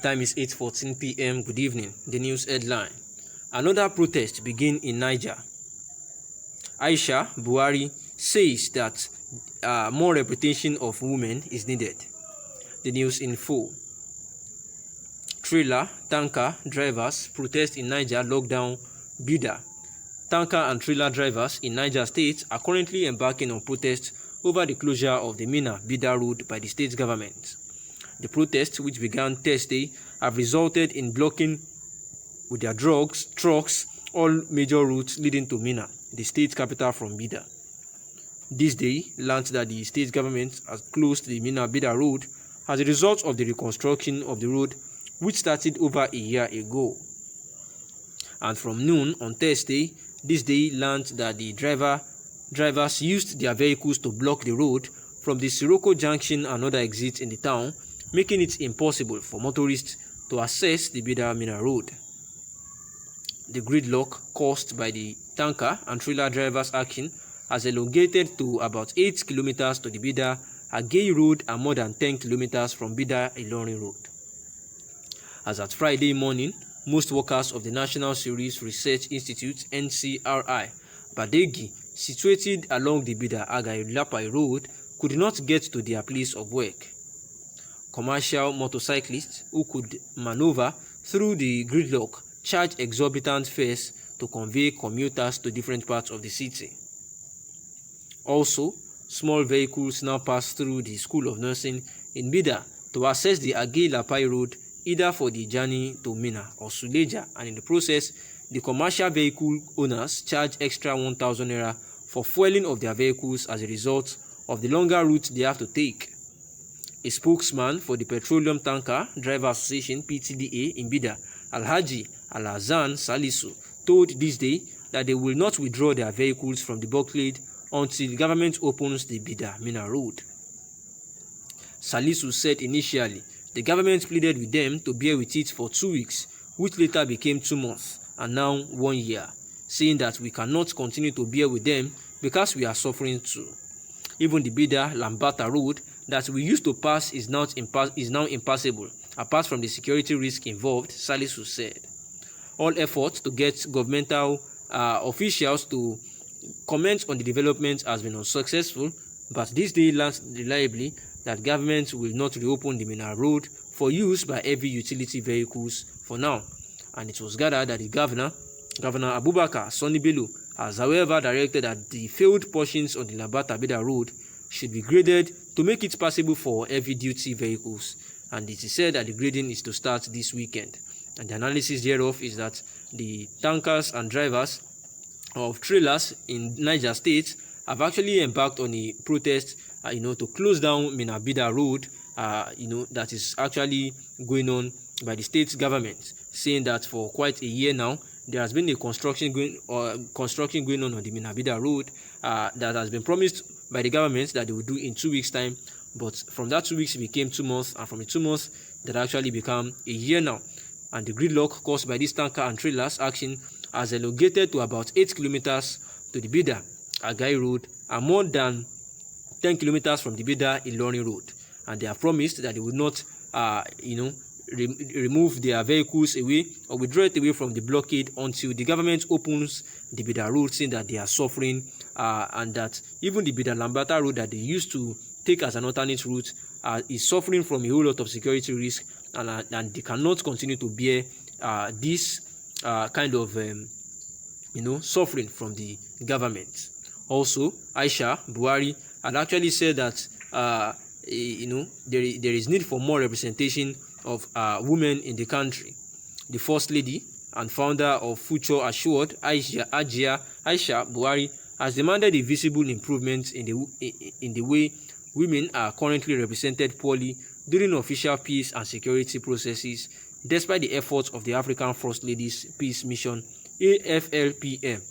time is 8:14 p.m. Good evening. The news headline. Another protest begin in Niger. Aisha, Buhari says that more representation of women is needed. The news in full. Trailer, tanker drivers protest in Niger lockdown Bida. Tanker and trailer drivers in Niger State are currently embarking on protests over the closure of the Minna-Bida road by the state government. The protests, which began Thursday, have resulted in blocking with their trucks all major routes leading to Minna, the state capital from Bida. This day learned that the state government has closed the Minna-Bida road as a result of the reconstruction of the road, which started over a year ago. And from noon on Thursday, this day learned that the drivers used their vehicles to block the road from the Siroko junction and other exits in the town, making it impossible for motorists to access the Bida-Minna road. The gridlock caused by the tanker and trailer drivers' action has elongated to about 8 kilometers to the Bida-Agei road and more than 10 kilometers from Bida-Ilorin road. As at Friday morning, most workers of the National Series Research Institute (NCRI) Badegi, situated along the Bida-Agei road, could not get to their place of work. Commercial motorcyclists who could maneuver through the gridlock charge exorbitant fares to convey commuters to different parts of the city. Also, small vehicles now pass through the School of Nursing in Bida to access the Agei-Lapai road, either for the journey to Minna or Suleja, and in the process, the commercial vehicle owners charge extra 1,000 naira for fueling of their vehicles as a result of the longer route they have to take. A spokesman for the Petroleum Tanker Driver Association (PTDA) in Bida, Alhaji Alhassan Salisu, told this day that they will not withdraw their vehicles from the blockade until the government opens the Bida-Minna road. Salisu said initially the government pleaded with them to bear with it for 2 weeks, which later became 2 months and now 1 year, saying that we cannot continue to bear with them because we are suffering too. Even the Bida-Lambata road that we used to pass is now impassable, apart from the security risk involved, Salisu said. All efforts to get governmental officials to comment on the development has been unsuccessful, but this day learned reliably that government will not reopen the Minna road for use by heavy utility vehicles for now. And it was gathered that the Governor Abubakar Sani Bello has however directed that the failed portions of the Lambata-Bida road should be graded to make it passable for heavy-duty vehicles, and it is said that the grading is to start this weekend. And the analysis thereof is that the tankers and drivers of trailers in Niger State have actually embarked on a protest, to close down Minna-Bida road, that is actually going on by the state government, saying that for quite a year now there has been a construction going on the Minna-Bida road that has been promised by the government that they will do in 2 weeks' time, but from that 2 weeks it became 2 months, and from the 2 months that actually become a year now. And the gridlock caused by this tanker and trailers action has elongated to about 8 kilometers to the Bida-Agei road and more than 10 kilometers from the Bida-Ilorin road. And they have promised that they will not, remove their vehicles away or withdraw it away from the blockade until the government opens the Bida road, saying that they are suffering, and that even the Bida-Lambata road that they used to take as an alternate route is suffering from a whole lot of security risk, and they cannot continue to bear this kind of suffering from the government. Also, Aisha, Buhari, had actually said that there is need for more representation of women in the country. The First Lady and founder of Future Assured, Aisha Buhari, has demanded a visible improvement in the way women are currently represented poorly during official peace and security processes, despite the efforts of the African First Ladies Peace Mission (AFLPM).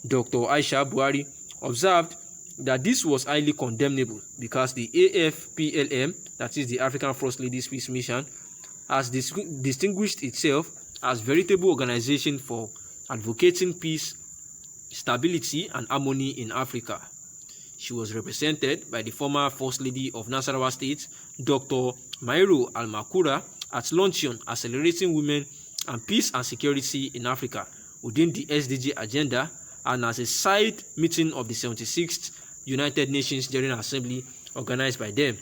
Dr. Aisha Buhari observed that this was highly condemnable because the AFPLM, that is the African First Ladies Peace Mission, has distinguished itself as a veritable organization for advocating peace, stability, and harmony in Africa. She was represented by the former First Lady of Nasarawa State, Dr. Mairo Almakura, at luncheon Accelerating Women and Peace and Security in Africa within the SDG agenda, and as a side meeting of the 76th United Nations General Assembly organized by them.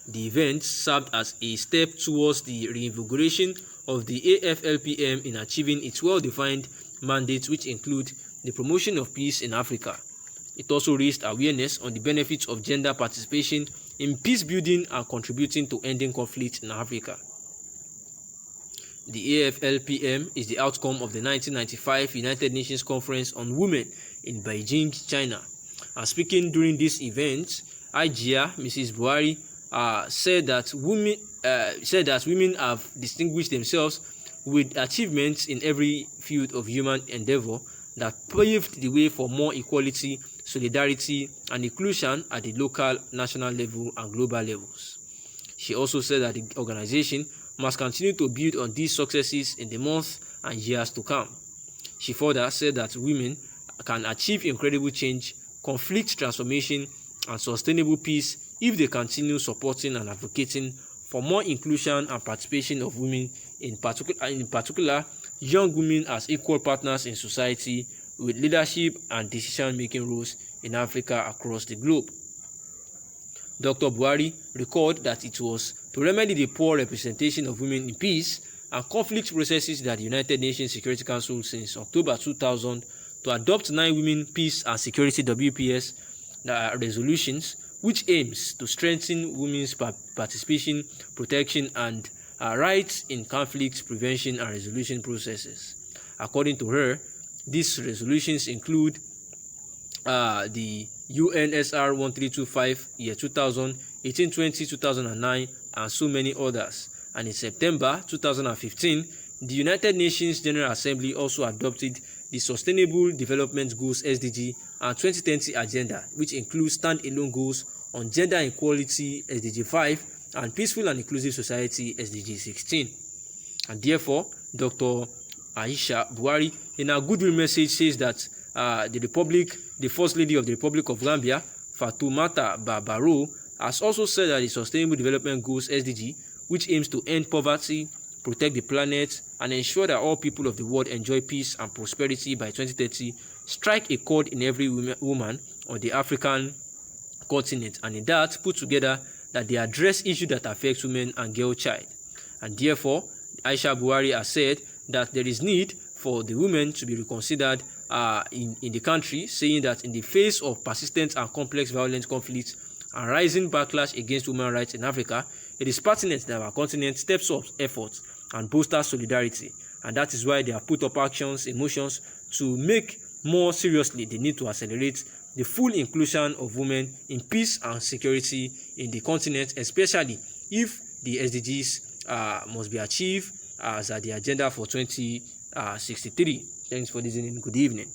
The event served as a step towards the reinvigoration of the AFLPM in achieving its well-defined mandate, which include the promotion of peace in Africa. It also raised awareness on the benefits of gender participation in peace building and contributing to ending conflict in Africa. The AFLPM is the outcome of the 1995 United Nations Conference on Women in Beijing, China. And speaking during this event, Aisha, Mrs. Buhari, said that women have distinguished themselves with achievements in every field of human endeavor that paved the way for more equality, solidarity, and inclusion at the local, national level, and global levels. She also said that the organization must continue to build on these successes in the months and years to come. She further said that women can achieve incredible change, conflict transformation, and sustainable peace if they continue supporting and advocating for more inclusion and participation of women, in particular young women, as equal partners in society with leadership and decision-making roles in Africa across the globe. Dr. Buhari recalled that it was to remedy the poor representation of women in peace and conflict processes that the United Nations Security Council since October 2000 to adopt 9 Women, Peace and Security WPS resolutions, which aims to strengthen women's participation, protection, and rights in conflict prevention and resolution processes. According to her, these resolutions include the UNSR 1325 year 2000, 1820, 2009, and so many others. And in September 2015, the United Nations General Assembly also adopted the Sustainable Development Goals SDG and 2030 Agenda, which includes standalone goals on gender equality SDG 5 and peaceful and inclusive society SDG 16. And therefore, Dr. Aisha Buhari, in her goodwill message, says that the First Lady of the Republic of Gambia, Fatoumata Barrow, has also said that the Sustainable Development Goals SDG, which aims to end poverty, protect the planet, and ensure that all people of the world enjoy peace and prosperity by 2030, strike a chord in every woman on the African continent, and in that put together that they address issues that affect women and girl child. And therefore, Aisha Buhari has said that there is need for the women to be reconsidered in the country, saying that in the face of persistent and complex violent conflicts and rising backlash against women's rights in Africa, it is pertinent that our continent steps up efforts and bolsters solidarity, and that is why they have put up actions in motions to make more seriously the need to accelerate the full inclusion of women in peace and security in the continent, especially if the SDGs must be achieved as the agenda for 2063. Thanks for listening. Good evening.